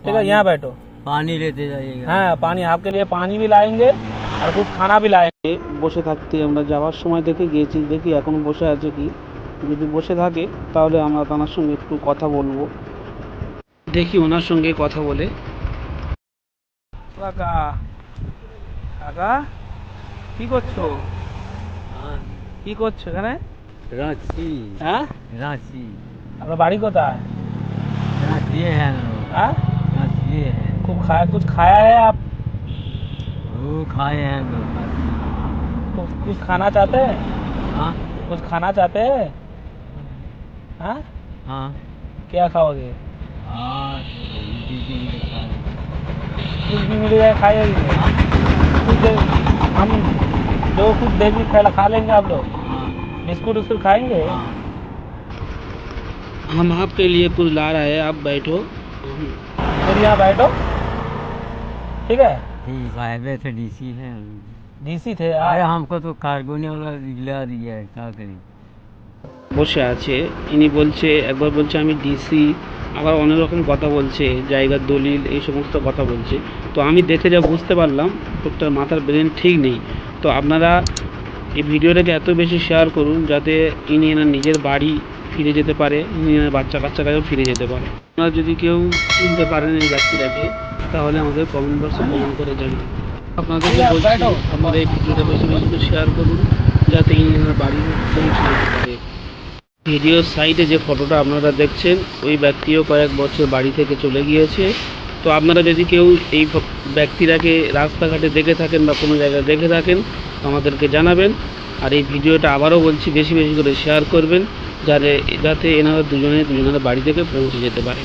ठीक है, यहाँ बैठो। पानी लेते जाइएगा। हाँ, पानी आपके लिए पानी भी लाएंगे और कुछ खाना भी लाएंगे। বসে থাকতে আমরা যাওয়ার সময় দেখে গিয়েছি, দেখি এখন বসে আছে কি। যদি বসে থাকে তাহলে আমরা তার সঙ্গে একটু কথা বলবো, দেখি ওনার সঙ্গে কথা বলে। কাকা, কাকা কি করছো? हाँ, কি করছো এখানে? रांची। হ্যাঁ, रांची। আপনার বাড়ি কোথায়? रांची है ना। हाँ, रांची है। कुछ खाया है आप? वो खाए हैं लोग। कुछ खाना चाहते हैं? हाँ कुछ खाना चाहते हैं? हाँ, हाँ क्या खाओगे? हाँ, दीदी ने खाए। कुछ भी मिल जाए खाएगी? हम जो कुछ देगी खा लेंगे आप लोग। हाँ बिस्कुट उस्कुट खाएंगे? हाँ। हम आपके लिए कुछ ला रहे हैं, आप बैठो, फिर यहाँ बैठो, ठीक है? ठीक है, थे डीसी है। डीसी थे अरे आप? हमको तो कार्गो ने वाला दिला दिया है, क्या करें। বসে আছে, ইনি বলছে, একবার বলছে আমি ডিসি, আবার অনেক রকম কথা বলছে, জায়গার দলিল এই সমস্ত কথা বলছে। তো আমি দেখে যা বুঝতে পারলাম লোকটার মাথার ব্রেন ঠিক নেই। তো আপনারা এই ভিডিওটাকে এত বেশি শেয়ার করুন যাতে ইনি এনার নিজের বাড়ি ফিরে যেতে পারে, ইনি এনার বাচ্চা কাচ্চারাও ফিরে যেতে পারে। আপনারা যদি কেউ চিনতে পারেন এই ব্যক্তিটাকে তাহলে আমাদের কমেন্ট বক্সে কমেন্ট করে জানান। আপনাদেরকে বলছি আপনারা এই ভিডিওটা বেশি বেশি করে শেয়ার করুন যাতে ইনি এনার বাড়ি পৌঁছে যেতে পারে। ভিডিওর সাইডে যে ফটোটা আপনারা দেখছেন ওই ব্যক্তিও কয়েক বছর বাড়ি থেকে চলে গিয়েছে। তো আপনারা যদি কেউ এই ব্যক্তিটাকে রাস্তাঘাটে দেখে থাকেন বা কোনো জায়গায় দেখে থাকেন আমাদেরকে জানাবেন। আর এই ভিডিওটা আবারও বলছি বেশি বেশি করে শেয়ার করবেন যাতে এনারা দুজনের বাড়ি থেকে পৌঁছে যেতে পারে।